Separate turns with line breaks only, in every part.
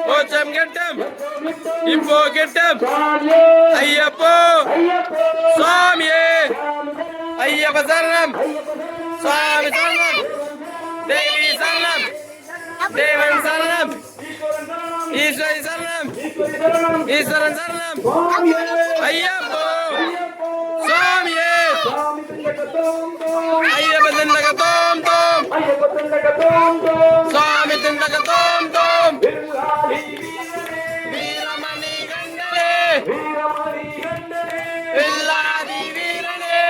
கோச்சம் கெட்டம் இப்போ கெட்டம் ஐயப்போ சுவாமியே ஐயப்ப சரணம் சுவாமி சரணம் தேவி சரணம் தேவன் சரணம் ஈஸ்வரி சரணம் ஈஸ்வரன் சரணம் ஐயப்போ சுவாமியே ஐயப்ப திண்டக தோம் தோம் சுவாமி திண்டக தோம் தோம் வீரமணி கண்டனே வில்லாதி வீரனே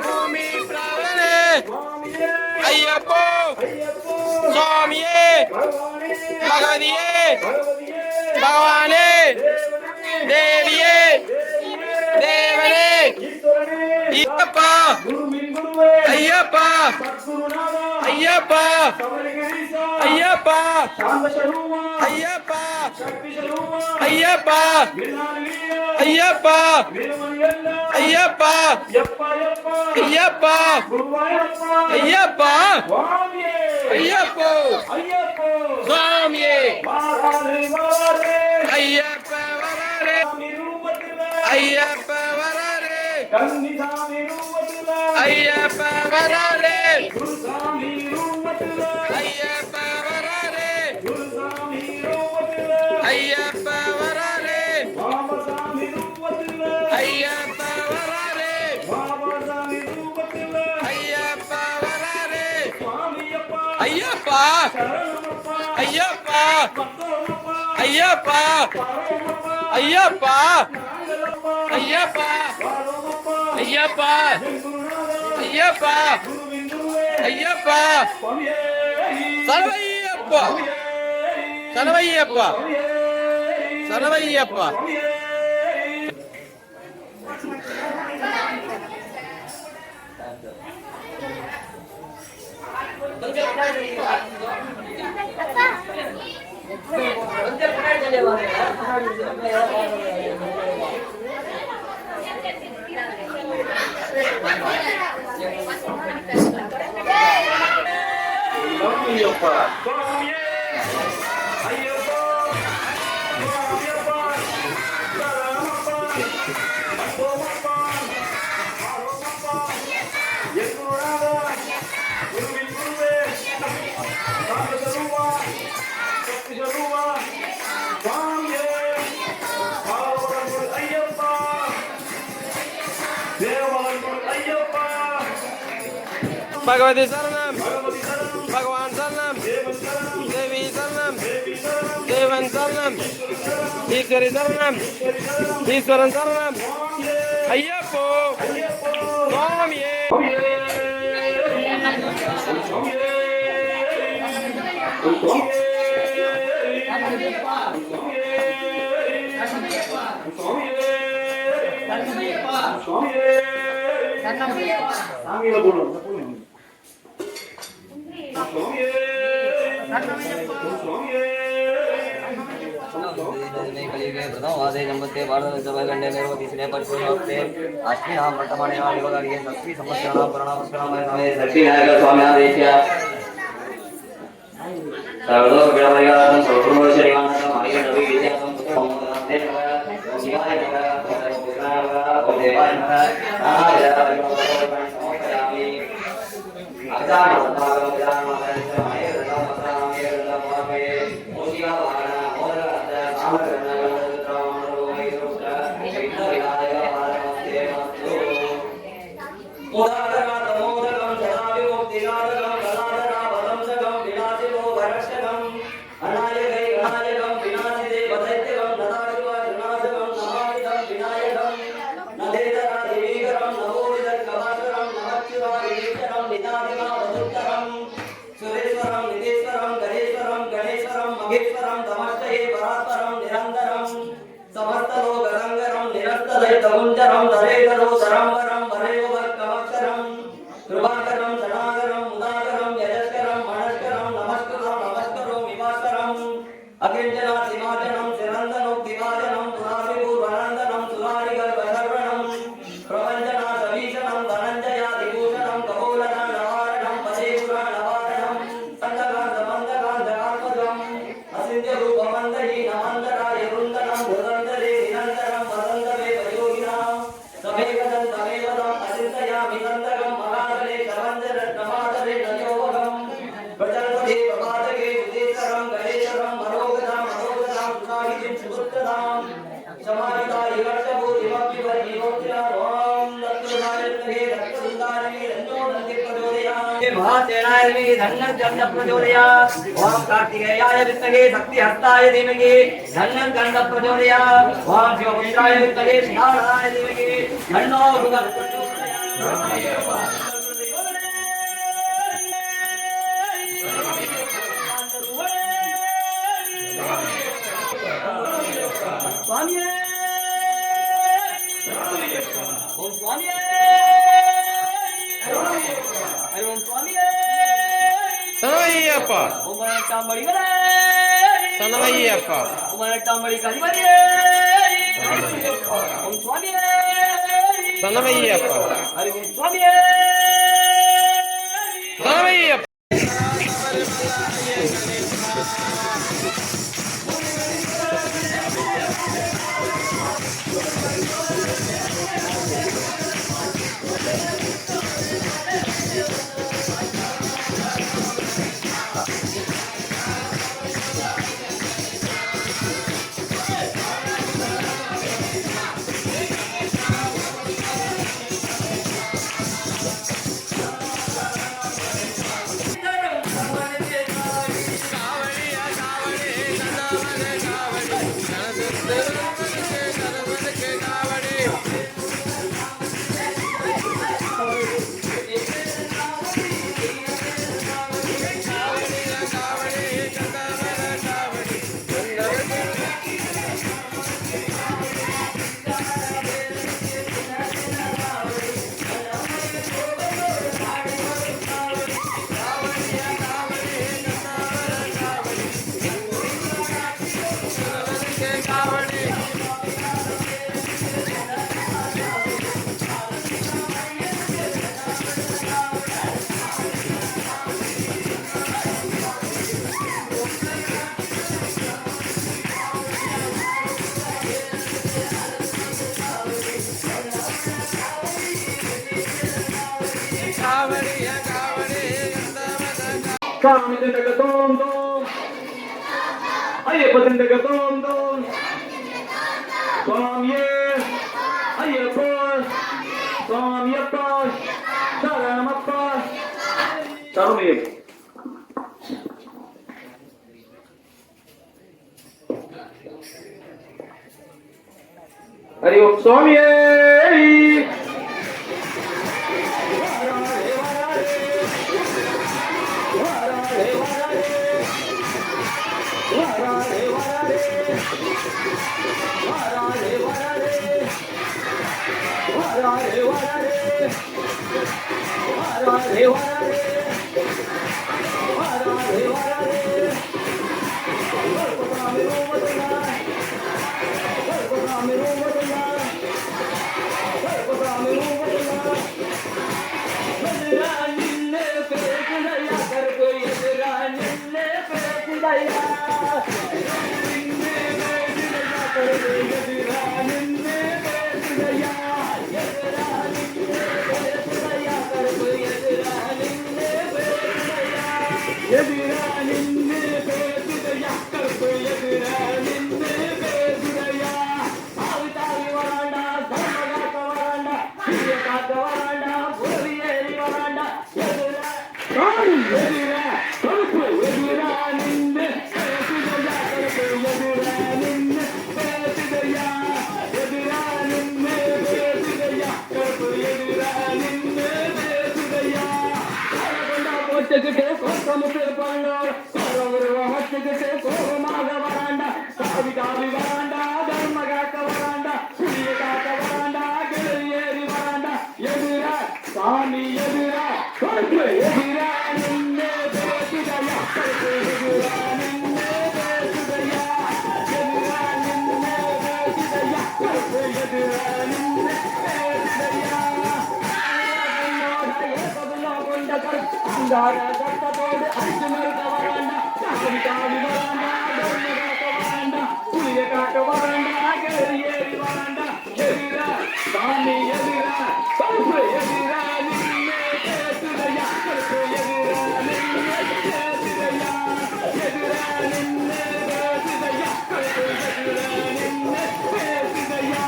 பூமி பிரவனே ஐயப்போ சுவாமியே பகவதியே பகவானே தேவியே தேவனே ஐயப்பா ஐயப்பா ஐயப்பா ஐயப்பா ஐயப்பா ஐயப்பா ஐயப்பா ஐயப்பா ஐயப்பா ஐயப்பா ஐயப்போ சுவாமியே ஐயப்ப வராரே ஐயப்ப வராரே ஐயப்ப வராரே ஐயப்ப வராரே ஐயப்ப வராரே ஐயப்ப வராரே ஐயப்ப வராரே ஐயப்பா ஐயப்பா ஐயப்பா ஐயப்பா ஐயப்பா ஐயப்பா ஐயப்பா ஐயப்பா சரவையப்பா சரவையப்பா சரவையப்பா भगवती शरणम भगवान शरणम देवी शरणम देवन शरणम ईश्वरी शरणम ईश्वरन शरणम अय्यप्पो स्वामिये
वादे जम्बते भारत जबगंडे मेरे तीसरे पर कोई होते अष्टमी नाम वर्तमाने वाले वगैरह ये सभी समस्या नाम प्रणाम प्रणाम हमें लक्ष्मी नायक स्वामी आदेशिया सर्वदो विग्रहया सर्वो श्रीमान हमारी नवी विद्या संस्कृत नमस्ते शिवाय नमः देवाय नमः नारायण नमस्ते आचार्य नमः सुरेश्वरम निदेश्वरम गणेश्वरम गणेश्वरम महेश्वरम கவுஞ்சரம் தரேதரோ தரம்பரம் வரையோவர் கமக்கரம் கிருபாகரம் சனாகரம் உதாகரம் யஜஸ்கரம் மணஸ்கரம் நமஸ்கரம் நமஸ்கரம் விமாஸ்கரம் அகிஞ்சனா சிமாஜனம் சிரந்தனம் திவாஜனம் துராபிபூர்வனந்தனம் சுராரிகர் வசர்வணம் பிரபஞ்சனா சவீஷனம் தனஞ்சயா திபூஷணம் கபோலன நவாரணம் பதேபுர நவாரணம் சந்தகாந்த மந்தகாந்த கார்மதம் அசிந்திய ரூபமந்தகி நமந்தராய ருந்தனம் புரந்தரே நிரந்தரம் வதந்தவே பயோகினாம் சமேகதம் சமேவதம் அசிந்தயா மிகந்தகம் மகாதலே கவந்தர நமாதலே நயோகம் பிரஜல்பதே பிரபாதகே உதேசரம் கணேசரம் மனோகதாம் மனோகதாம் சுனாகிதிம் சுபுத்ததாம் சமாரிதா இவர்ஷபூர் இமப்பிவர் யோத்யா ஓம் தத்துநாயத்னே தத்துந்தாரமே ரஞ்சோ நந்தி பிரஜோதயா महासेनाय धन्नं चंड प्रचोदया ओम कार्तिकेयाय विद्महे शक्ति हस्ताय धीमहि धन्नं चंड प्रचोदया ओम शिवपुत्राय विद्महे सिंहासनाय धीमहि तन्नो रुद्र स्वामी ओम स्वामी ओम स्वामी
சனமையப்பா
உமரட்டாம்படி வரை
சனமையப்பா
உமரட்டாம்படி கலிவரே ஓம் சுவாமி
சனமையப்பா
ஹரி ஓம் சுவாமி
சனமையப்பா
Kami din taga-dom-dom. Ayapa din taga-dom-dom. Swamiye. Ayapa. Swamiyappa. Sharanamappa. Sharanamappa. Hari Om Swamiye. Varanda, அலங்கார தட்டத்தோடு அர்ஜுனருக்கு வராண்டா காவி காவி வராண்டா தர்ம காக்க வராண்டா புலிய காக்க வராண்டா கேரி ஏறி வராண்டா எதிர சாமி எதிர கருப்பு எதிர நின்னே பேசுதையா கருப்பு எதிர நின்னே பேசுதையா எதிர நின்னே பேசுதையா கருப்பு எதிர நின்னே பேசுதையா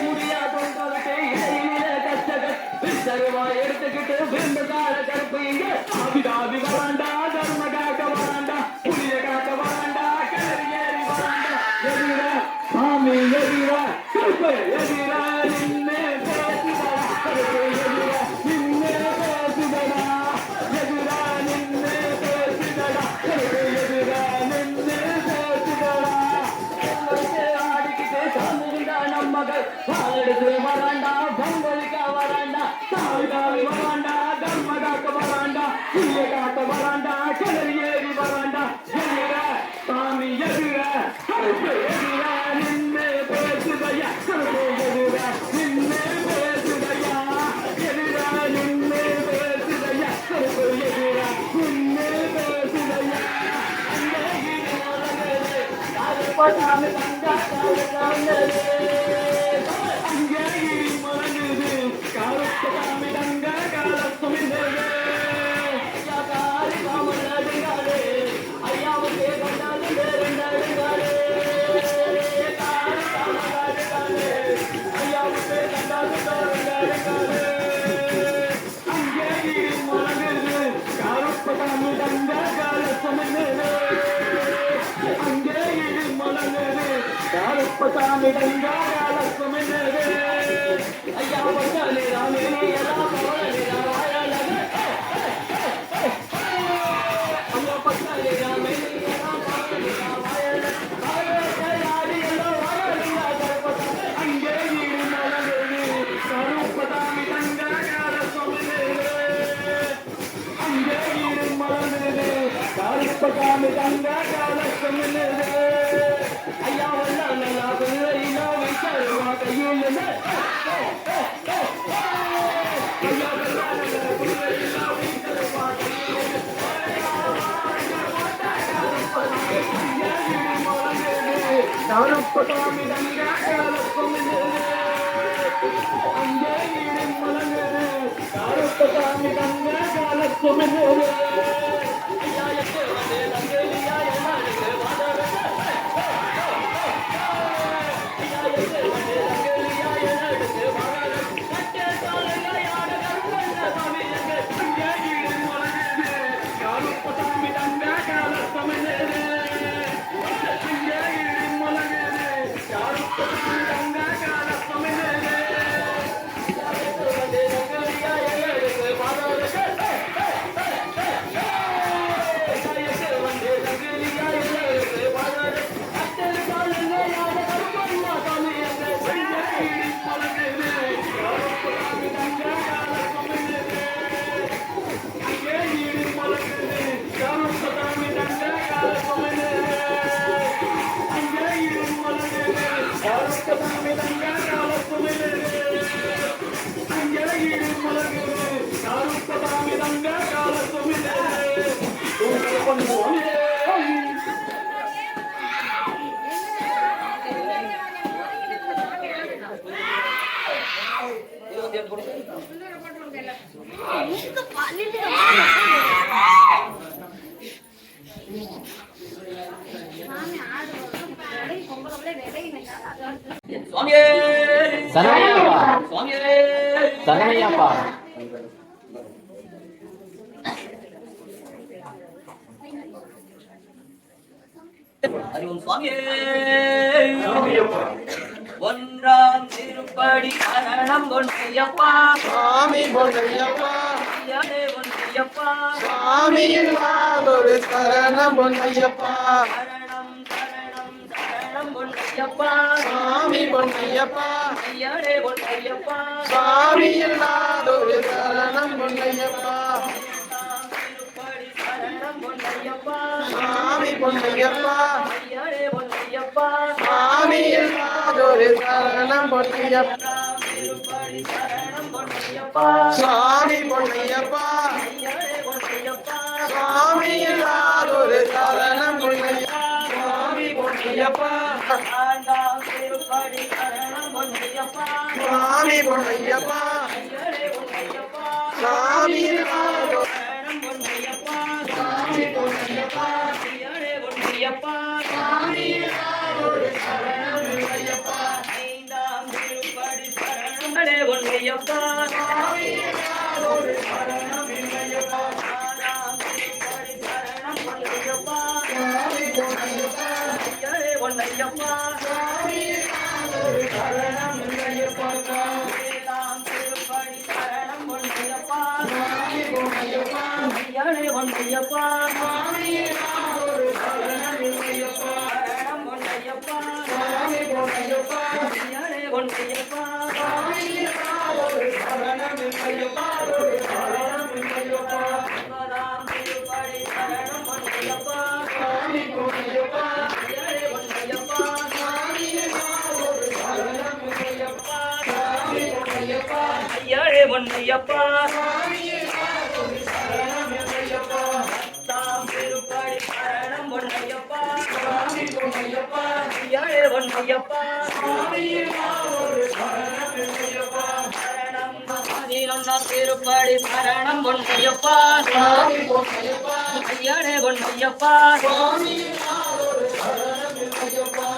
முடியா கொண்டாலத்தை இடையிலே கச்சகத் விசருவா எடுத்துக்கிட்டு விரும்புகார கருப்பு இங்க ஆவிதாவி வராண்டா தர்ம காக்க வராண்டா புலிய காக்க வராண்டா கிளறி ஏறி வராண்டா எதிர சாமி எதிர கருப்பு எதிர நின்னே பேசுதடா கருப்பு எதிர நின்னே பேசுதடா எதிர நின்னே பேசுதடா கருப்பு எதிர நின்னே பேசுதடா ஆடிக்கிட்டு சாமிண்டா நம்மகள் பாலெடுத்து வராண்டா பங்களிக்க வராண்டா தாவி தாவி வராண்டா தர்ம காக்க வராண்டா புலிய காக்க வராண்டா கிளறி ஏறி வராண்டா எதிர சாமி எதிர கருப்பு எதிர நின்னே பேசுதையா கருப்பு எதிர நின்னே பேசுதையா எதிர நின்னே பேசுதையா கருப்பு எதிர நின்னே பேசுதையா பட்டாமி தங்கா அங்கே மலங்குது காலப்பட்டாமி தங்கா கால சுமிந்தது காரி காமல் நடுங்காலே ஐயாவுக்கே கண்டாலும் வேறுண்டாடுங்காலே காரி காமல் நடுங்காலே ஐயாவுக்கே கண்டாலும் வேறுண்டாடுங்காலே அங்கே மலங்குது காலப்பட்டாமி தங்கா கால சுமிந்தது அங்கே மலங்குது காலப்பட்டாமி தங்கா கால சுமிந்தது ஐயா வந்தாலே ராமே எல்லாம் பவளே ராயலக ஐயா பத்தாலே ராமே எல்லாம் பவளே ராயலக ஆடி எல்லாம் வாயலியா கருப்பதா அங்கே மலங்குது காலப்பட்டாமி தங்கா கால சுமிந்தது அங்கே மலங்குது காலப்பட்டாமி தங்கா கால சுமிந்தது ஐயா வந்தாலே ராமே எல்லாம் விசாரமா கையில் கருப்பதாமி தங்கா கால சுமிந்தது அங்கே மலங்குது கருப்பதாமி தங்கா கால சுமிந்தது ஐயா எட்டு வந்து தங்கலியா எல்லாருக்கு வாதரங்க ஐயா எட்டு வந்து தங்கலியா எல்லாருக்கு வாதரங்க கட்டே காலையா யாட கருப்பண்ண சாமி எங்க அங்கே மலங்குது கருப்பதாமி தங்கா கால சுமிந்தது அங்கே மலங்குது கருப்பதாமி தங்கா கால சுமிந்தது தங்கலியா எல்லாருக்கு வாதரங்க
சரணையப்பா
அறிவும் சுவாமியே ஒன்றாம் திருப்படி சரணம் பொன்னையப்பா
சுவாமி பொன்னையப்பா
பொன்னையப்பா
சுவாமியின் ஒரு சரணம் பொன்னையப்பா
சரணம் சரணம் சரணம் பொன்னையப்பா
சுவாமி பொன்னையப்பா
ஐயனே பொன்னையப்பா
சுவாமியின் ஒரு சரணம் பொன்னையப்பா
திருப்படி சரணம் பொன்னையப்பா
சுவாமி பொன்னையப்பா
ஐயனே பொன்னையப்பா
சுவாமியின் ஒரு சரணம் பொன்னையப்பா
திருப்படி சரணம் பொன்னையப்பா
சுவாமி பொன்னையப்பா
ஐயனே பொன்னையப்பா
சுவாமி இல்லாதொரு சரணம் பொன்னையப்பா
சுவாமி பொன்னையப்பா
ஆண்டாம் திருப்படி சரணம் பொன்னையப்பா
சுவாமி பொன்னையப்பா
ஐயரே பொன்னையப்பா
சுவாமி இல்லாதொரு
சரணம் பொன்னையப்பா
சுவாமி பொன்னையப்பா
ஐயரே பொன்னையப்பா
சுவாமி இல்லாதொரு சரணம் பொன்னையப்பா
ஐந்தாம் திருப்படி சரணம் பொன்னையப்பா
சுவாமி இல்லாதொரு சரணம் பொன்னையப்பா
ஆறாம் திருப்படி சரணம் பொன்னையப்பா
சுவாமி பொன்னையப்பா
ஐயரே பொன்னையப்பா
சுவாமி இல்லாதொரு சரணம் பொன்னையப்பா
ஏழாம் திருப்படி சரணம் பொன்னையப்பா
சுவாமி பொன்னையப்பா
ஐயரே பொன்னையப்பா
சுவாமி இல்லாதொரு சரணம் பொன்னையப்பா
சரணம் பொன்னையப்பா
சுவாமி பொன்னையப்பா
ஐயரே பொன்னையப்பா
சுவாமி இல்லாதொரு சரணம் பொன்னையப்பா சரணம் பொன்னையப்பா
ஒன்பதாம் திருப்படி சரணம் பொன்னையப்பா
சுவாமி பொன்னையப்பா
ஐயரே பொன்னையப்பா
சுவாமி இல்லாதொரு சரணம் பொன்னையப்பா சுவாமி பொன்னையப்பா
ஐயரே பொன்னையப்பா
சுவாமி இல்லாதொரு சரணம் பொன்னையப்பா
பத்தாம் திருப்படி சரணம் பொன்னையப்பா
சுவாமி பொன்னையப்பா
ஐயரே பொன்னையப்பா
சுவாமி இல்லாதொரு சரணம் பொன்னையப்பா
சரணம் பதினொன்றாம் திருப்படி சரணம் பொன்னையப்பா
சுவாமி பொன்னையப்பா
ஐயரே பொன்னையப்பா
சுவாமி இல்லாதொரு சரணம் பொன்னையப்பா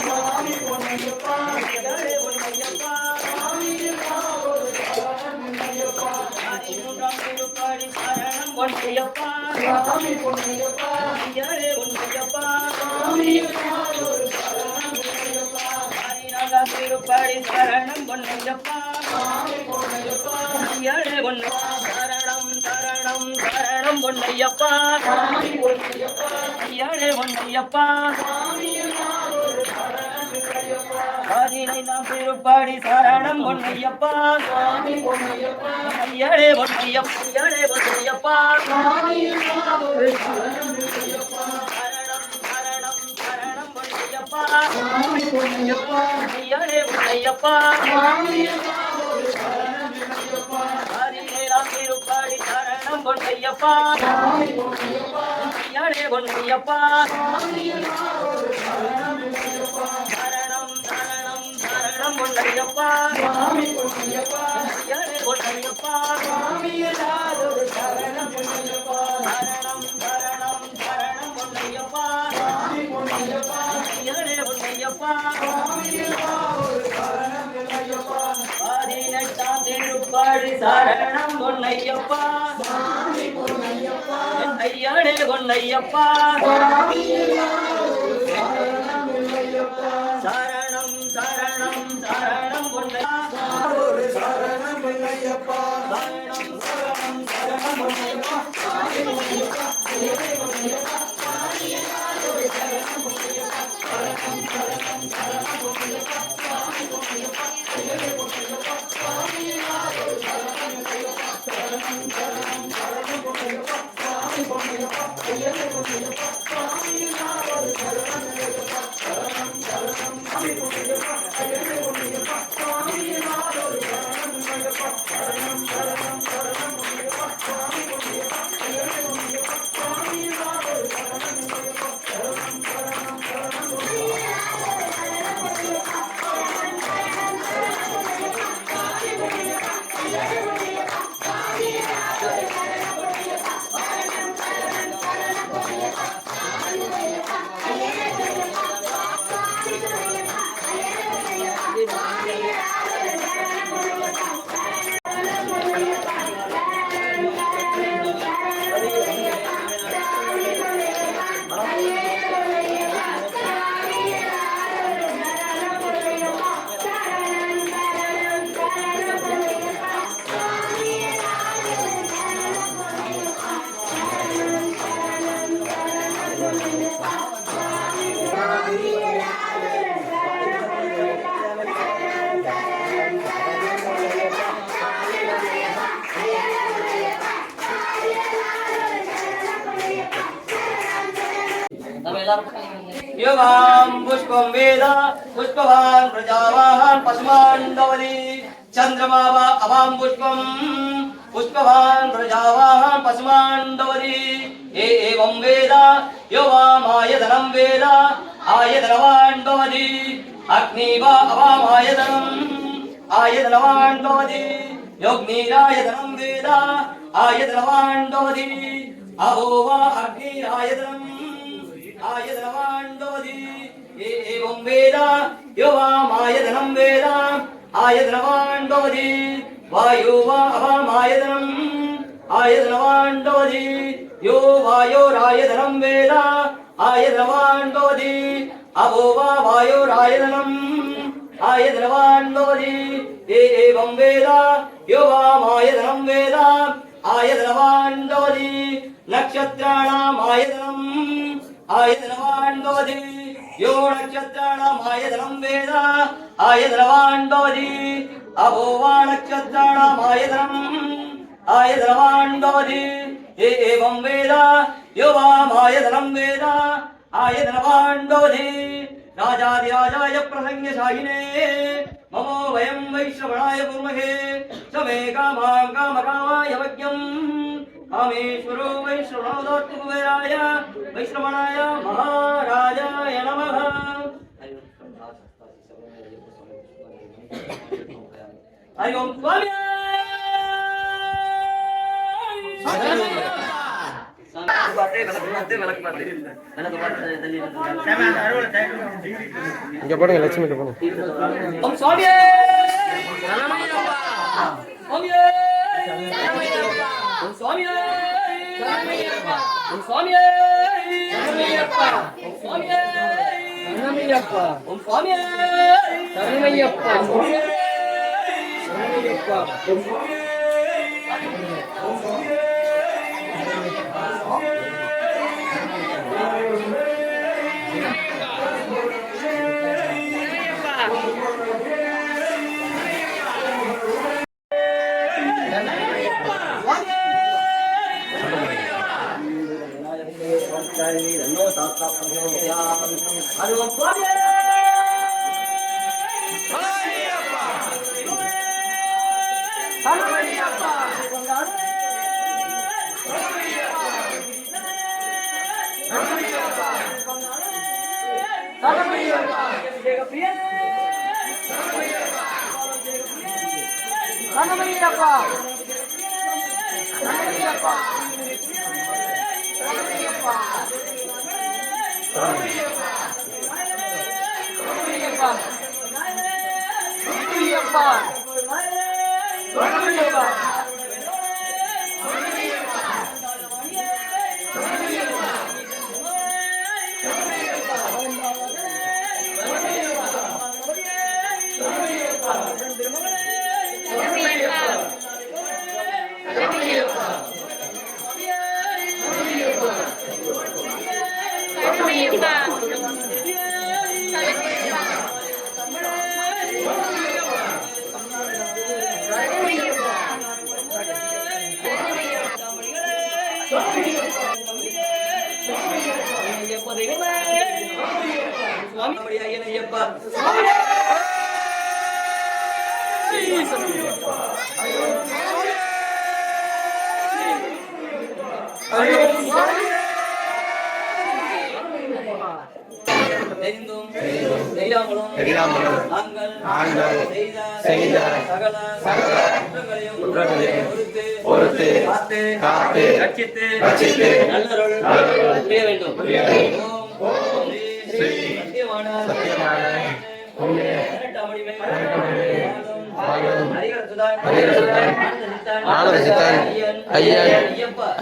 சுவாமி பொன்னையப்பா
ஐயரே பொன்னையப்பா
சுவாமி இல்லாதொரு சரணம் பொன்னையப்பா
பதிமூன்றாம் திருப்படி சரணம் பொன்னையப்பா
சுவாமி பொன்னையப்பா
ஐயரே பொன்னையப்பா
சுவாமி இல்லாதொரு சரணம் பொன்னையப்பா
பதினான்காம் திருப்படி சரணம் பொன்னையப்பா
சுவாமி பொன்னையப்பா
ஐயரே பொன்னையப்பா சரணம் சரணம் சரணம் பொன்னையப்பா
சுவாமி பொன்னையப்பா
ஐயரே பொன்னையப்பா
சுவாமி இல்லாதொரு சரணம் பொன்னையப்பா
பதினைந்தாம் திருப்படி சரணம் பொன்னையப்பா
சுவாமி பொன்னையப்பா
ஐயரே பொன்னையப்பா ஐயரே பொன்னையப்பா
சுவாமி இல்லாதொரு சரணம் பொன்னையப்பா
சரணம் சரணம் சரணம் பொன்னையப்பா
சுவாமி பொன்னையப்பா
ஐயரே பொன்னையப்பா
சுவாமி இல்லாதொரு சரணம் பொன்னையப்பா
பதினேழாம் திருப்படி சரணம் பொன்னையப்பா
சுவாமி பொன்னையப்பா
ஐயரே பொன்னையப்பா
சுவாமி இல்லாதொரு சரணம் பொன்னையப்பா
சரணம் சரணம் சரணம் பொன்னையப்பா
சுவாமி பொன்னையப்பா
ஐயரே பொன்னையப்பா
சுவாமி இல்லாதொரு சரணம் பொன்னையப்பா
சரணம் சரணம் சரணம் பொன்னையப்பா
சுவாமி பொன்னையப்பா
ஐயரே பொன்னையப்பா
சுவாமி இல்லாதொரு சரணம் பொன்னையப்பா
பதினெட்டாம் திருப்படி சரணம் பொன்னையப்பா
சுவாமி பொன்னையப்பா
ஐயரே பொன்னையப்பா
சுவாமி இல்லாதொரு சரணம் பொன்னையப்பா
சரணம் சரணம் சரணம் பொன்னையப்பா
ஒரு சரணம் பொன்னையப்பா
சரணம் சரணம் சரணம் பொன்னையப்பா
சுவாமி பொன்னையப்பா ஐயரே பொன்னையப்பா சுவாமி இல்லாதொரு சரணம் பொன்னையப்பா சரணம் சரணம் சரணம் பொன்னையப்பா சுவாமி பொன்னையப்பா ஐயரே பொன்னையப்பா சுவாமி இல்லாதொரு சரணம் பொன்னையப்பா சரணம் சரணம் சரணம் பொன்னையப்பா சுவாமி பொன்னையப்பா ஐயரே பொன்னையப்பா சுவாமி இல்லாதொரு சரணம் பொன்னையப்பா சரணம் சரணம் சுவாமி பொன்னையப்பா ஐயரே பொன்னையப்பா சுவாமி இல்லாதொரு சரணம் பொன்னையப்பா சரணம் சரணம் சரணம் பொன்னையப்பா சுவாமி பொன்னையப்பா ஐயரே பொன்னையப்பா சுவாமி இல்லாதொரு சரணம் பொன்னையப்பா சரணம் சரணம் சரணம் பொன்னையப்பா
युवां पुष्पं वेद पुष्पवान् प्रजावान् पशुमान् गवति चन्द्रमा वा अवां पुष्पं पुष्पवान् प्रजावान् पशुमान् गवति एवं वेद यो वामायतनं वेद आयतनवान् भवति अग्नि वा अवामायतनम् आयतनवान् भवति योऽग्निरायतनं वेद आयतनवान् भवति अहो वा अग्निरायतनम् आयतनवान् भवति एवं वेद यो वामायतनं वेद आयतनवान् भवति वायु वा अवामायतनम् आयतनवान् भवति यो वायोरायतनं वेद आयतनवान् भवति अहो वा वायोरायतनम् आयतनवान् भवति एवं वेद यो वामायतनं वेद आयतनवान् भवति नक्षत्राणाम् आयतनम् आयतनवान् भवति यो नक्षत्राणाम् आयतनं वेद आयतनवान् भवति अहो वा नक्षत्राणाम् आयतनम् आयतनवान् भवति एवं वेद यो वामायतनं वेद आयतनवान् भवति राजाधिराजाय प्रसंज्ञशायिने ममो वयं वैश्रवणाय कुर्महे समे कामां कामकामाय वज्ञं कामेश्वरो वैश्रवणो दत्तु कुबेराय वैश्रवणाय महाराजाय नमः हरि ओम स्वामी
இங்க போடுங்க லட்சுமி போடுங்க
ओम स्वामी ओम स्वामी ओम स्वामी ओम स्वामी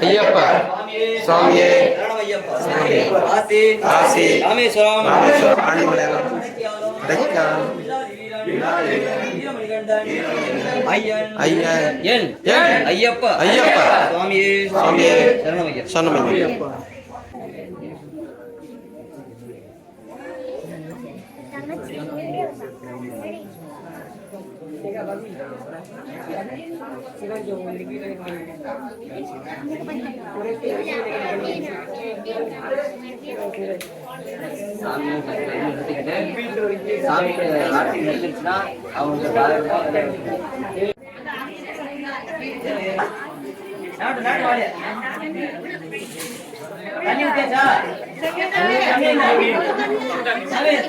ஐயப்பா சுவாமியே ஆசி ராமேஸ்வரம் ஆண்டிமலையாளம் ஐயன் ஐயப்பா சுவாமியே சரணமையா
சாமிக்கு ஆட்சி முடிச்சிருச்சுன்னா அவங்க நாட்டு நாட்டு வாழ தண்ணி ஊத்தியாச்சா?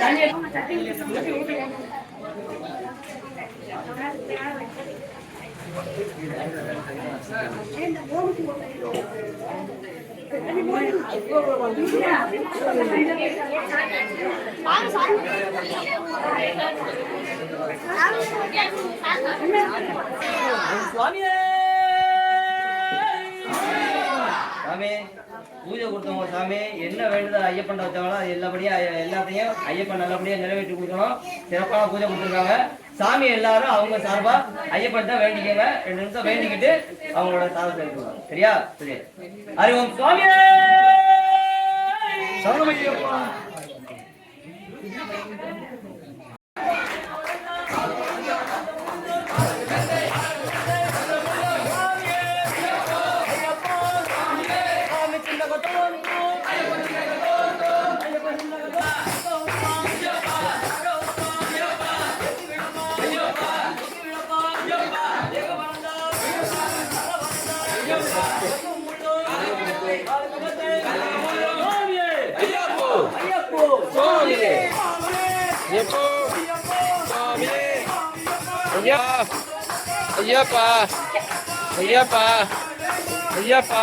தண்ணி சுவாமியே சாமி பூஜை கொடுத்தவங்க சாமி என்ன வேண்டுதோ ஐயப்பன் வச்சாங்களோ அது எல்லாத்தையும் ஐயப்பன் நல்லபடியா நிறைவேற்றி கொடுக்கணும். சிறப்பான பூஜை கொடுத்துருக்காங்க சாமி. எல்லாரும் அவங்க சார்பா ஐயப்பன் தான் வேண்டிக்கங்க. 2 நிமிஷம் வேண்டிக்கிட்டு அவங்களோட சாதத்தை எடுத்துக்கலாம். சரியா? சரி. அறிவோம் சுவாமியே சரணமையப்பா.
ஐயப்பா ஐயப்பா ஐயப்பா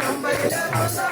Mumbai